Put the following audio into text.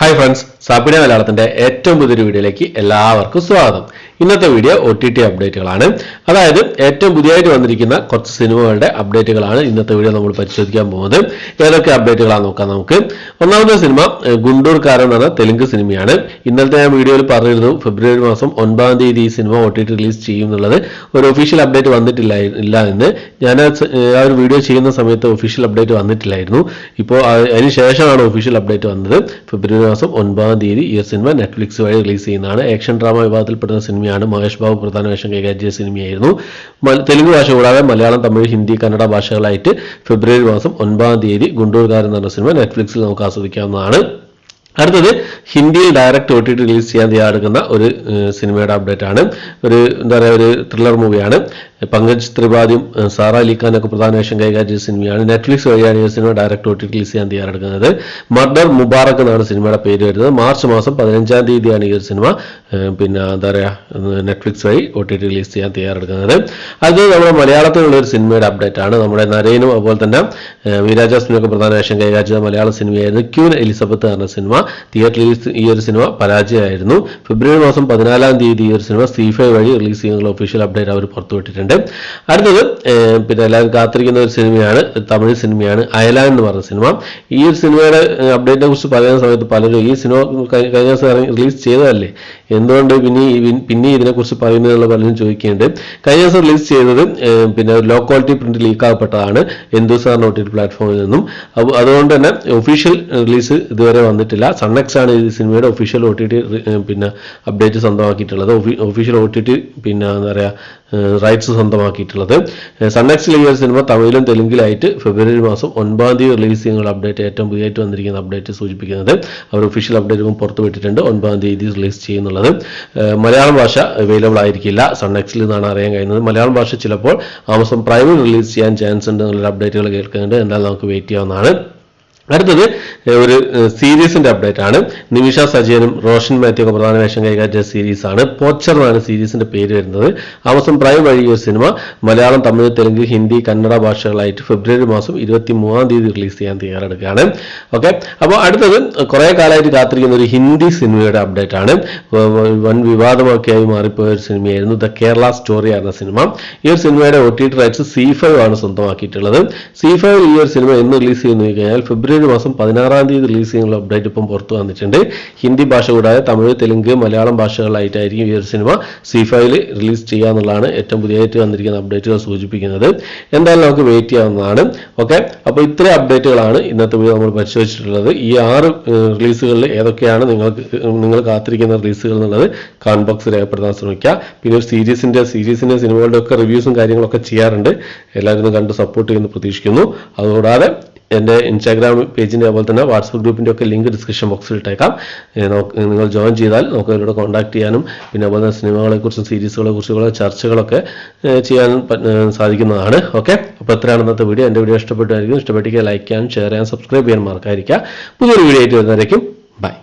Hi friends, സാപ്പിന മലയാളത്തിന്റെ ഏറ്റവും പുതിയൊരു വീഡിയോയിലേക്ക് എല്ലാവർക്കും സ്വാഗതം. ഇന്നത്തെ വീഡിയോ OTT അപ്ഡേറ്റുകളാണ്. അതായത് ഏറ്റവും പുതിയതായിട്ട് വന്നിരിക്കുന്ന കുറച്ച് സിനിമകളുടെ അപ്ഡേറ്റുകളാണ് ഇന്നത്തെ വീഡിയോ നമ്മൾ പരിശോധിക്കാൻ പോകുന്നത്. ഏതൊക്കെ അപ്ഡേറ്റുകളാണ് നോക്കാം നമുക്ക്. ഒന്നാമത്തെ സിനിമ ഗുണ്ടൂർക്കാരൻ എന്ന തെലുങ്ക് സിനിമയാണ്. ഇന്നലത്തെ ഞാൻ വീഡിയോയിൽ പറഞ്ഞിരുന്നു ഫെബ്രുവരി മാസം 9-ാം തീയതി ഈ സിനിമ OTT റിലീസ് ചെയ്യും എന്നുള്ളത്. ഒരു ഒഫീഷ്യൽ അപ്ഡേറ്റ് വന്നിട്ടില്ല എന്ന് ഞാൻ ആ ഒരു വീഡിയോ ചെയ്യുന്ന സമയത്ത് ഒഫീഷ്യൽ അപ്ഡേറ്റ് വന്നിട്ടില്ലായിരുന്നു. ഇപ്പോൾ അതിന് ശേഷമാണ് ഒഫീഷ്യൽ അപ്ഡേറ്റ് വന്നത്. ഫെബ്രുവരി മാസം 9-ാം തീയതി ഈ സിനിമ നെറ്റ്ഫ്ലിക്സ് വഴി റിലീസ് ചെയ്യുന്നതാണ്. ആക്ഷൻ ഡ്രാമ വിഭാഗത്തിൽപ്പെടുന്ന സിനിമയാണ്. മഹേഷ് ബാബു പ്രധാന വേഷം കൈകാര്യം ചെയ്ത സിനിമയായിരുന്നു. തെലുങ്ക് ഭാഷ കൂടാതെ മലയാളം, തമിഴ്, ഹിന്ദി, കന്നഡ ഭാഷകളായിട്ട് ഫെബ്രുവരി മാസം 9-ാം തീയതി ഗുണ്ടൂർക്കാരൻ എന്ന സിനിമ നെറ്റ്ഫ്ലിക്സിൽ നമുക്ക് ആസ്വദിക്കാവുന്നതാണ്. അടുത്തത് ഹിന്ദിയിൽ ഡയറക്റ്റ് OTT റിലീസ് ചെയ്യാൻ തയ്യാറെടുക്കുന്ന ഒരു സിനിമയുടെ അപ്ഡേറ്റ് ആണ്. എന്താ പറയുക, ഒരു ത്രില്ലർ മൂവിയാണ്. പങ്കജ് ത്രിപാഠിയും സാറ അലി ഖാനൊക്കെ പ്രധാന വേഷം കൈകാര്യം ചെയ്ത സിനിമയാണ്. നെറ്റ്ഫ്ലിക്സ് വഴിയാണ് ഈ സിനിമ ഡയറക്റ്റ് OTT റിലീസ് ചെയ്യാൻ തയ്യാറെടുക്കുന്നത്. മർഡർ മുബാറക് എന്നാണ് സിനിമയുടെ പേര് വരുന്നത്. മാർച്ച് മാസം 15-ാം തീയതിയാണ് ഈ ഒരു സിനിമ എന്താ പറയുക നെറ്റ്ഫ്ലിക്സ് വഴി OTT റിലീസ് ചെയ്യാൻ തയ്യാറെടുക്കുന്നത്. അത് നമ്മുടെ മലയാളത്തിലുള്ള ഒരു സിനിമയുടെ അപ്ഡേറ്റ് ആണ്. നമ്മുടെ നരേനും അതുപോലെ തന്നെ വീരാജാസ്മിനൊക്കെ പ്രധാന വേഷം കൈകാര്യം ചെയ്ത മലയാള സിനിമയായിരുന്നു ക്യൂൻ എലിസബത്ത് എന്ന സിനിമ. തിയേറ്ററിൽ ഈ ഒരു സിനിമ പരാജയമായിരുന്നു. ഫെബ്രുവരി മാസം 14-ാം തീയതി ഈ ഒരു സിനിമ C5 വഴി റിലീസ് ചെയ്യുന്നുള്ള ഒഫീഷ്യൽ അപ്ഡേറ്റ് അവർ പുറത്തുവിട്ടിട്ടുണ്ട്. അടുത്തത് എല്ലാവരും കാത്തിരിക്കുന്ന ഒരു സിനിമയാണ്, തമിഴ് സിനിമയാണ് അയല എന്ന് പറഞ്ഞ സിനിമ. ഈ ഒരു സിനിമയുടെ അപ്ഡേറ്റിനെ കുറിച്ച് പറയുന്ന സമയത്ത് പലരും ഈ സിനിമ കഴിഞ്ഞ ദിവസം റിലീസ് ചെയ്തതല്ലേ, എന്തുകൊണ്ട് പിന്നെ ഇതിനെക്കുറിച്ച് പറയുന്നതിനുള്ള പലരും ചോദിക്കുന്നുണ്ട്. കഴിഞ്ഞ ദിവസം റിലീസ് ചെയ്തത് ലോ ക്വാളിറ്റി പ്രിന്റ് ലീക്ക് ആകപ്പെട്ടതാണ് എന്തൂസാറിന് OTT പ്ലാറ്റ്ഫോമിൽ നിന്നും. അതുകൊണ്ട് തന്നെ ഒഫീഷ്യൽ റിലീസ് ഇതുവരെ വന്നിട്ടില്ല. സൺനെക്സ് ആണ് ഈ സിനിമയുടെ ഒഫീഷ്യൽ OTT അപ്ഡേറ്റ് സ്വന്തമാക്കിയിട്ടുള്ളത്. ഒഫീഷ്യൽ OTT എന്താ പറയുക റൈറ്റ്സ് സ്വന്തമാക്കിയിട്ടുള്ളത്. സൺനെക്സിൽ ഈ ഒരു സിനിമ തമിഴിലും തെലുങ്കിലായിട്ട് ഫെബ്രുവരി മാസം 9-ാം തീയതി റിലീസ് ചെയ്യുന്ന അപ്ഡേറ്റ്, ഏറ്റവും പുതിയതായിട്ട് വന്നിരിക്കുന്ന അപ്ഡേറ്റ് സൂചിപ്പിക്കുന്നത്. അവർ ഒഫീഷ്യൽ അപ്ഡേറ്റ് പുറത്തു വിട്ടിട്ടുണ്ട് 9-ാം തീയതി റിലീസ് ചെയ്യുന്നുള്ളത്. മലയാളം ഭാഷ അവൈലബിൾ ആയിരിക്കില്ല, സൺനെക്സിൽ നിന്നാണ് അറിയാൻ കഴിയുന്നത്. മലയാളം ഭാഷ ചിലപ്പോൾ ആമസോൺ പ്രൈമിൽ റിലീസ് ചെയ്യാൻ ചാൻസ് ഉണ്ട് എന്നുള്ള അപ്ഡേറ്റുകൾ കേൾക്കുന്നുണ്ട്. എന്നാൽ നമുക്ക് വെയിറ്റ് ചെയ്യാവുന്നതാണ്. അടുത്തത് ഒരു സീരീസിന്റെ അപ്ഡേറ്റ് ആണ്. നിമിഷ സജയനും റോഷൻ മാത്യു ഒക്കെ പ്രധാന വേഷം കൈകാര്യം ചെയ്ത സീരീസ് ആണ്. പോച്ചർ എന്നാണ് സീരീസിന്റെ പേര് വരുന്നത്. ആമസോൺ പ്രൈം വഴി ഒരു സിനിമ മലയാളം, തമിഴ്, തെലുങ്ക്, ഹിന്ദി, കന്നഡ ഭാഷകളായിട്ട് ഫെബ്രുവരി മാസം 23-ാം തീയതി റിലീസ് ചെയ്യാൻ തയ്യാറെടുക്കുകയാണ്. ഓക്കെ, അപ്പോൾ അടുത്തത് കുറെ കാലമായിട്ട് കാത്തിരിക്കുന്ന ഒരു ഹിന്ദി സിനിമയുടെ അപ്ഡേറ്റ് ആണ്. വൻ വിവാദമൊക്കെയായി മാറിപ്പോയ ഒരു സിനിമയായിരുന്നു ദ കേരള സ്റ്റോറി എന്ന സിനിമ. ഈ ഒരു സിനിമയുടെ OTT റൈറ്റ്സ് C5 ആണ് സ്വന്തമാക്കിയിട്ടുള്ളത്. C5 ഈ ഒരു സിനിമ എന്ന് റിലീസ് ചെയ്യുന്നു കഴിഞ്ഞാൽ ഫെബ്രുവരി മാസം 16-ാം തീയതി റിലീസ് ചെയ്യുന്ന അപ്ഡേറ്റ് ഇപ്പം പുറത്തു വന്നിട്ടുണ്ട്. ഹിന്ദി ഭാഷ കൂടാതെ തമിഴ്, തെലുങ്ക്, മലയാളം ഭാഷകളായിട്ടായിരിക്കും ഈ ഒരു സിനിമ C5 റിലീസ് ചെയ്യാന്നുള്ളതാണ് ഏറ്റവും പുതിയതായിട്ട് വന്നിരിക്കുന്ന അപ്ഡേറ്റുകൾ സൂചിപ്പിക്കുന്നത്. എന്തായാലും നമുക്ക് വെയിറ്റ് ചെയ്യാവുന്നതാണ്. ഓക്കെ, അപ്പോൾ ഇത്രയും അപ്ഡേറ്റുകളാണ് ഇന്നത്തെ വീഡിയോ നമ്മൾ പരിശോധിച്ചിട്ടുള്ളത്. ഈ 6 റിലീസുകളിൽ ഏതൊക്കെയാണ് നിങ്ങൾ കാത്തിരിക്കുന്ന റിലീസുകൾ എന്നുള്ളത് കമന്റ് ബോക്സിൽ രേഖപ്പെടുത്താൻ ശ്രമിക്കുക. പിന്നെ ഒരു സീരീസിന്റെ സിനിമകളുടെ ഒക്കെ റിവ്യൂസും കാര്യങ്ങളൊക്കെ ചെയ്യാറുണ്ട്. എല്ലാവരും കണ്ട് സപ്പോർട്ട് ചെയ്യുമെന്ന് പ്രതീക്ഷിക്കുന്നു. അതുകൂടാതെ എൻ്റെ ഇൻസ്റ്റാഗ്രാം പേജിൻ്റെ അതുപോലെ തന്നെ വാട്സപ്പ് ഗ്രൂപ്പിൻ്റെ ഒക്കെ ലിങ്ക് ഡിസ്ക്രിപ്ഷൻ ബോക്സിൽ ഇട്ടേക്കാം. നിങ്ങൾ ജോയിൻ ചെയ്താൽ നമുക്ക് അതിലൂടെ കോൺടാക്ട് ചെയ്യാനും പിന്നെ അതുപോലെ തന്നെ സിനിമകളെക്കുറിച്ചും സീരീസുകളെ കുറിച്ചുള്ള ചർച്ചകളൊക്കെ ചെയ്യാനും സാധിക്കുന്നതാണ്. ഓക്കെ, അപ്പോൾ എത്രയാണ് ഇന്നത്തെ വീഡിയോ. എൻ്റെ വീഡിയോ ഇഷ്ടപ്പെട്ടായിരിക്കും. ഇഷ്ടപ്പെട്ടിരിക്കുക ലൈക്ക് ചെയ്യാനും ഷെയർ ചെയ്യാനും സബ്സ്ക്രൈബ് ചെയ്യാൻ മറക്കാതിരിക്കുക. പുതിയൊരു വീഡിയോ ആയിട്ട് വരുന്നതായിരിക്കും. ബൈ.